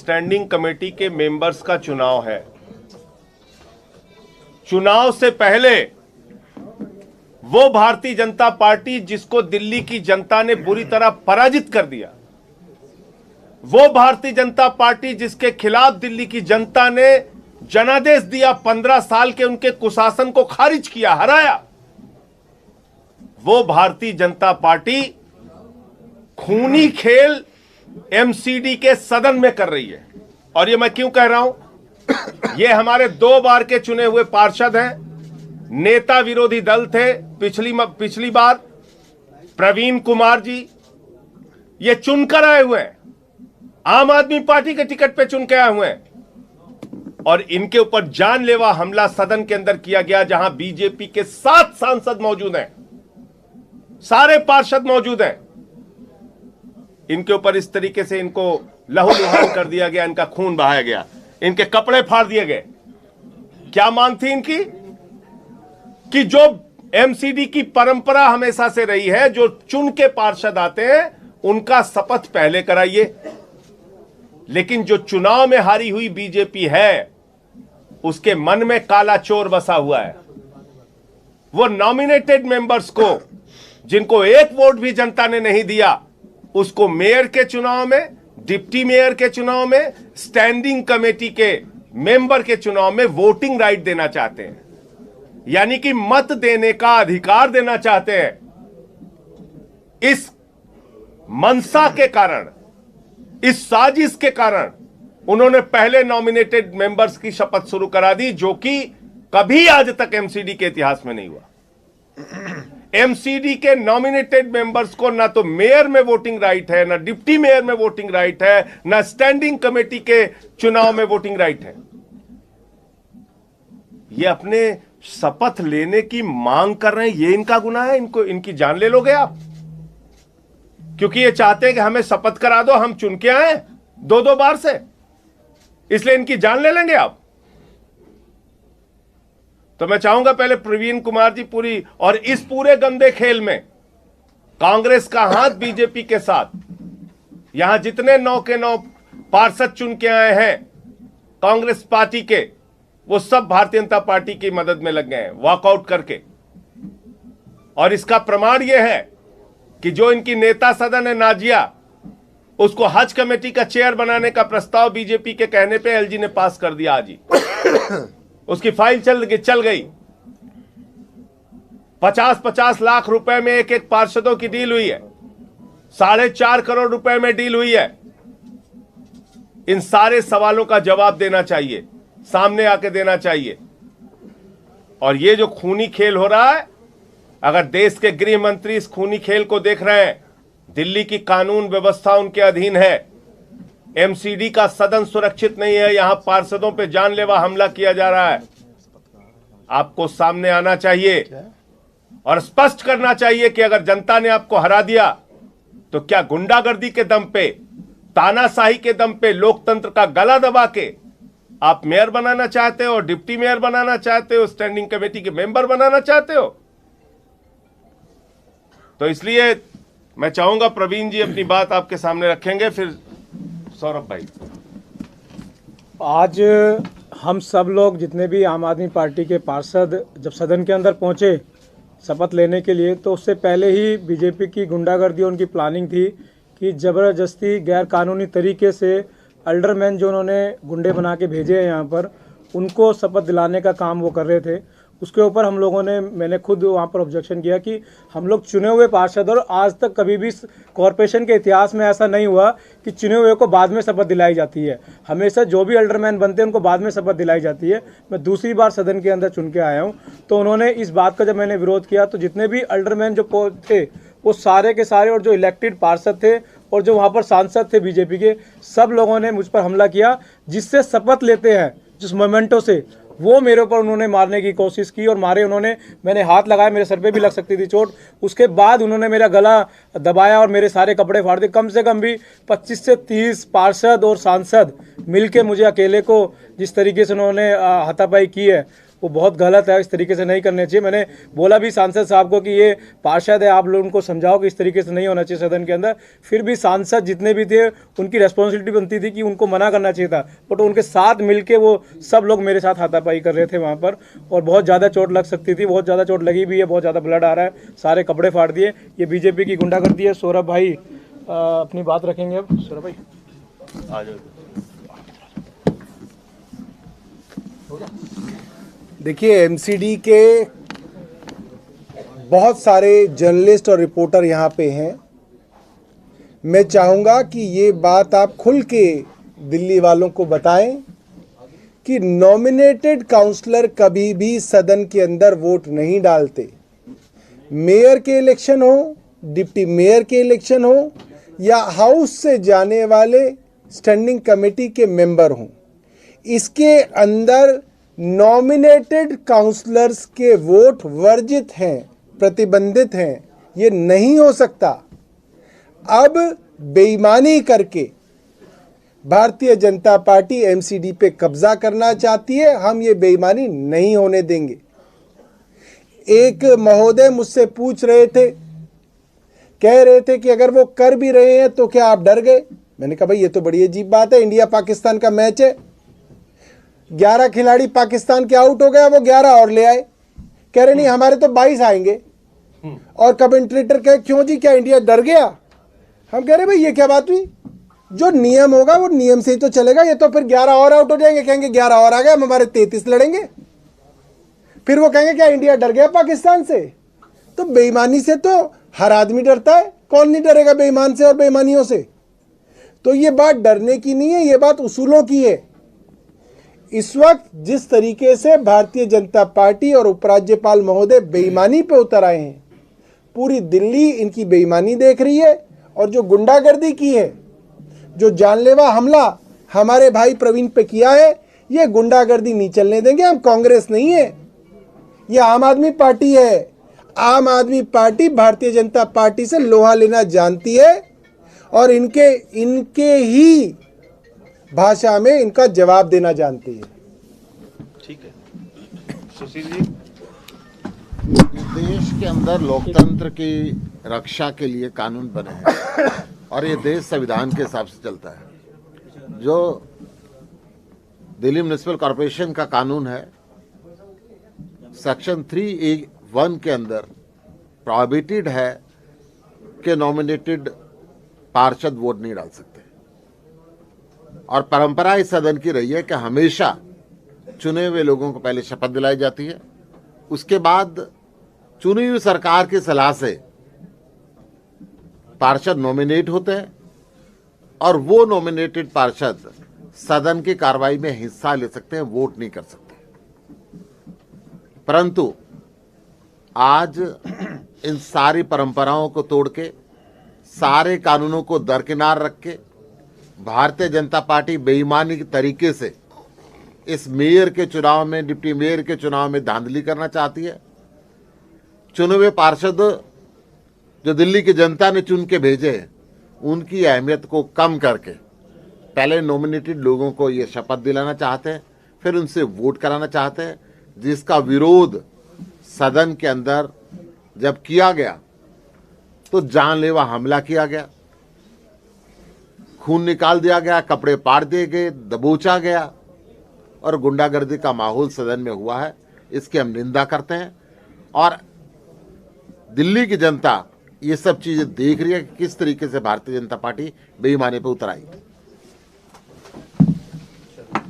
Standing committee के members का चुनाव है। चुनाव से पहले वो भारतीय जनता पार्टी जिसको दिल्ली की जनता ने बुरी तरह पराजित कर दिया, वो भारतीय जनता पार्टी जिसके खिलाफ दिल्ली की जनता ने जनादेश दिया, 15 साल के उनके कुशासन को खारिज किया, हराया, वो भारतीय जनता पार्टी खूनी खेल एमसीडी के सदन में कर रही है। और ये मैं क्यों कह रहा हूं? ये हमारे 2 बार के चुने हुए पार्षद हैं, नेता विरोधी दल थे पिछली बार। प्रवीण कुमार जी ये चुनकर आए हुए हैं, आम आदमी पार्टी के टिकट पे चुन के आए हुए हैं, और इनके ऊपर जानलेवा हमला सदन के अंदर किया गया, जहां बीजेपी के 7 सांसद मौजूद हैं, सारे पार्षद मौजूद हैं। इनके ऊपर इस तरीके से इनको लहूलुहान कर दिया गया, इनका खून बहाया गया, इनके कपड़े फाड़ दिए गए। क्या मांग थी इनकी? कि जो एमसीडी की परंपरा हमेशा से रही है, जो चुन के पार्षद आते हैं उनका शपथ पहले कराइए। लेकिन जो चुनाव में हारी हुई बीजेपी है, उसके मन में काला चोर बसा हुआ है। वो नॉमिनेटेड मेंबर्स को, जिनको 1 वोट भी जनता ने नहीं दिया, उसको मेयर के चुनाव में, डिप्टी मेयर के चुनाव में, स्टैंडिंग कमेटी के मेंबर के चुनाव में वोटिंग राइट देना चाहते हैं, यानी कि मत देने का अधिकार देना चाहते हैं। इस मनसा के कारण, इस साजिश के कारण उन्होंने पहले नॉमिनेटेड मेंबर्स की शपथ शुरू करा दी, जो कि कभी आज तक एमसीडी के इतिहास में नहीं हुआ। एमसीडी के नॉमिनेटेड मेंबर्स को ना तो मेयर में वोटिंग राइट है, ना डिप्टी मेयर में वोटिंग राइट है, ना स्टैंडिंग कमेटी के चुनाव में वोटिंग राइट है। ये अपने शपथ लेने की मांग कर रहे हैं, ये इनका गुनाह है? इनको, इनकी जान ले लोगे आप? क्योंकि ये चाहते हैं कि हमें शपथ करा दो, हम चुन के आए 2-2 बार से, इसलिए इनकी जान ले लेंगे आप। तो मैं चाहूंगा पहले प्रवीण कुमार जी पूरी, और इस पूरे गंदे खेल में कांग्रेस का हाथ बीजेपी के साथ, यहां जितने 9 के 9 पार्षद चुन के आए हैं कांग्रेस पार्टी के, वो सब भारतीय जनता पार्टी की मदद में लग गए हैं वॉकआउट करके। और इसका प्रमाण यह है कि जो इनकी नेता सदन है नाजिया, उसको हज कमेटी का चेयर बनाने का प्रस्ताव बीजेपी के कहने पे एलजी ने पास कर दिया आज ही। उसकी फाइल चल गई। 50-50 लाख रुपए में एक पार्षदों की डील हुई है, 4.5 करोड़ रुपए में डील हुई है। इन सारे सवालों का जवाब देना चाहिए, सामने आके देना चाहिए। और ये जो खूनी खेल हो रहा है, अगर देश के गृह मंत्री इस खूनी खेल को देख रहे हैं, दिल्ली की कानून व्यवस्था उनके अधीन है, एमसीडी का सदन सुरक्षित नहीं है, यहां पार्षदों पे जानलेवा हमला किया जा रहा है, आपको सामने आना चाहिए और स्पष्ट करना चाहिए कि अगर जनता ने आपको हरा दिया तो क्या गुंडागर्दी के दम पे, तानाशाही के दम पे, लोकतंत्र का गला दबा के आप मेयर बनाना चाहते हो, डिप्टी मेयर बनाना चाहते हो, स्टैंडिंग कमेटी के मेंबर बनाना चाहते हो? तो इसलिए मैं चाहूंगा प्रवीण जी अपनी बात आपके सामने रखेंगे, फिर सौरभ भाई। आज हम सब लोग जितने भी आम आदमी पार्टी के पार्षद जब सदन के अंदर पहुंचे शपथ लेने के लिए, तो उससे पहले ही बीजेपी की गुंडागर्दी, उनकी प्लानिंग थी कि ज़बरदस्ती गैर कानूनी तरीके से अल्डरमैन जो उन्होंने गुंडे बना के भेजे हैं यहाँ पर, उनको शपथ दिलाने का काम वो कर रहे थे। उसके ऊपर हम लोगों ने, मैंने खुद वहाँ पर ऑब्जेक्शन किया कि हम लोग चुने हुए पार्षद, और आज तक कभी भी कॉरपोरेशन के इतिहास में ऐसा नहीं हुआ कि चुने हुए को बाद में शपथ दिलाई जाती है। हमेशा जो भी अल्डरमैन बनते हैं उनको बाद में शपथ दिलाई जाती है। मैं दूसरी बार सदन के अंदर चुन के आया हूँ, तो उन्होंने इस बात का जब मैंने विरोध किया, तो जितने भी अल्डरमैन जो थे वो सारे के सारे, और जो इलेक्टेड पार्षद थे और जो वहाँ पर सांसद थे बीजेपी के, सब लोगों ने मुझ पर हमला किया। जिससे शपथ लेते हैं, जिस मोमेंटो से, वो मेरे ऊपर उन्होंने मारने की कोशिश की और मारे उन्होंने। मैंने हाथ लगाया, मेरे सर पे भी लग सकती थी चोट। उसके बाद उन्होंने मेरा गला दबाया और मेरे सारे कपड़े फाड़ दिए। कम से कम भी 25 से 30 पार्षद और सांसद मिलके मुझे अकेले को जिस तरीके से उन्होंने हाथापाई की है, वो बहुत गलत है। इस तरीके से नहीं करने चाहिए। मैंने बोला भी सांसद साहब को कि ये पार्षद है, आप लोग उनको समझाओ कि इस तरीके से नहीं होना चाहिए सदन के अंदर। फिर भी सांसद जितने भी थे उनकी रेस्पॉन्सिबिलिटी बनती थी कि उनको मना करना चाहिए था, बट उनके साथ मिलके वो सब लोग मेरे साथ हाथापाई कर रहे थे वहाँ पर, और बहुत ज़्यादा चोट लग सकती थी, बहुत ज़्यादा चोट लगी भी है, बहुत ज़्यादा ब्लड आ रहा है, सारे कपड़े फाड़ दिए। ये बीजेपी की गुंडागर्दी है। सौरभ भाई अपनी बात रखेंगे अब। सौरभ भाई आ जाओ। देखिए, एमसीडी के बहुत सारे जर्नलिस्ट और रिपोर्टर यहाँ पे हैं। मैं चाहूँगा कि ये बात आप खुल के दिल्ली वालों को बताएं कि नॉमिनेटेड काउंसलर कभी भी सदन के अंदर वोट नहीं डालते। मेयर के इलेक्शन हो, डिप्टी मेयर के इलेक्शन हो, या हाउस से जाने वाले स्टैंडिंग कमेटी के मेंबर हों, इसके अंदर नॉमिनेटेड काउंसलर्स के वोट वर्जित हैं, प्रतिबंधित हैं। ये नहीं हो सकता। अब बेईमानी करके भारतीय जनता पार्टी एमसीडी पे कब्जा करना चाहती है। हम ये बेईमानी नहीं होने देंगे। एक महोदय मुझसे पूछ रहे थे, कह रहे थे कि अगर वो कर भी रहे हैं तो क्या आप डर गए? मैंने कहा भाई ये तो बड़ी अजीब बात है। इंडिया पाकिस्तान का मैच है, 11 खिलाड़ी पाकिस्तान के आउट हो गया, वो 11 और ले आए। कह रहे नहीं हमारे तो 22 आएंगे। और कमेंटेटर कहे क्यों जी, क्या इंडिया डर गया? हम कह रहे भाई ये क्या बात हुई? जो नियम होगा वो नियम से ही तो चलेगा। ये तो फिर 11 और आउट हो जाएंगे, कहेंगे 11 और आ गए, हम हमारे 33 लड़ेंगे। फिर वो कहेंगे क्या इंडिया डर गया पाकिस्तान से? तो बेईमानी से तो हर आदमी डरता है, कौन नहीं डरेगा बेईमान से और बेईमानियों से? तो ये बात डरने की नहीं है, ये बात उसूलों की है। इस वक्त जिस तरीके से भारतीय जनता पार्टी और उपराज्यपाल महोदय बेईमानी पे उतर आए हैं, पूरी दिल्ली इनकी बेईमानी देख रही है। और जो गुंडागर्दी की है, जो जानलेवा हमला हमारे भाई प्रवीण पे किया है, ये गुंडागर्दी नहीं चलने देंगे। हम कांग्रेस नहीं है, ये आम आदमी पार्टी है। आम आदमी पार्टी भारतीय जनता पार्टी से लोहा लेना जानती है और इनके ही भाषा में इनका जवाब देना जानती है। ठीक है सुशील जी। देश के अंदर लोकतंत्र की रक्षा के लिए कानून बने हैं और ये देश संविधान के हिसाब से चलता है। जो दिल्ली म्युनिसिपल कॉरपोरेशन का कानून है, सेक्शन 3A(1) के अंदर प्रोहिबिटेड है कि नॉमिनेटेड पार्षद वोट नहीं डाल सकते। और परंपरा इस सदन की रही है कि हमेशा चुने हुए लोगों को पहले शपथ दिलाई जाती है, उसके बाद चुनी हुई सरकार की सलाह से पार्षद नॉमिनेट होते हैं और वो नॉमिनेटेड पार्षद सदन की कार्रवाई में हिस्सा ले सकते हैं, वोट नहीं कर सकते। परंतु आज इन सारी परंपराओं को तोड़ के, सारे कानूनों को दरकिनार रख के भारतीय जनता पार्टी बेईमानी के तरीके से इस मेयर के चुनाव में, डिप्टी मेयर के चुनाव में धांधली करना चाहती है। चुने हुए पार्षद जो दिल्ली की जनता ने चुन के भेजे, उनकी अहमियत को कम करके पहले नॉमिनेटेड लोगों को ये शपथ दिलाना चाहते हैं, फिर उनसे वोट कराना चाहते हैं, जिसका विरोध सदन के अंदर जब किया गया तो जानलेवा हमला किया गया, खून निकाल दिया गया, कपड़े पाड़ दिए गए, दबोचा गया और गुंडागर्दी का माहौल सदन में हुआ है। इसकी हम निंदा करते हैं और दिल्ली की जनता ये सब चीजें देख रही है कि किस तरीके से भारतीय जनता पार्टी बेईमानी पे उतर आई।